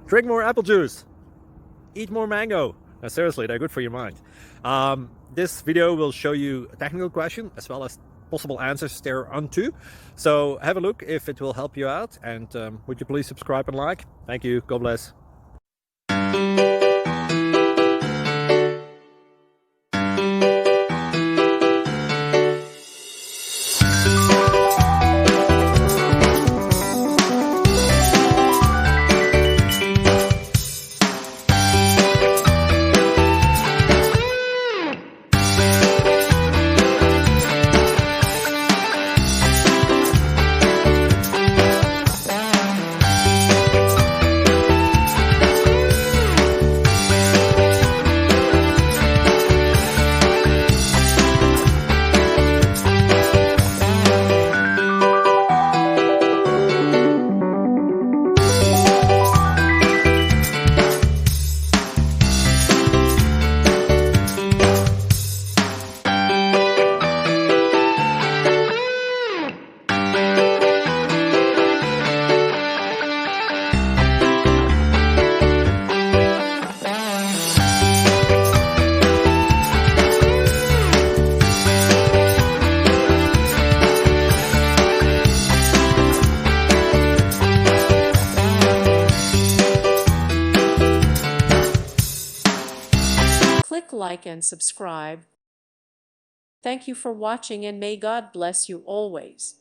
Drink more apple juice. Eat more mango. Seriously, they're good for your mind. This video will show you a technical question as well as possible answers thereunto. So have a look if it will help you out, and would you please subscribe and like? Thank you. God bless. Click like and subscribe. Thank you for watching, and may God bless you always.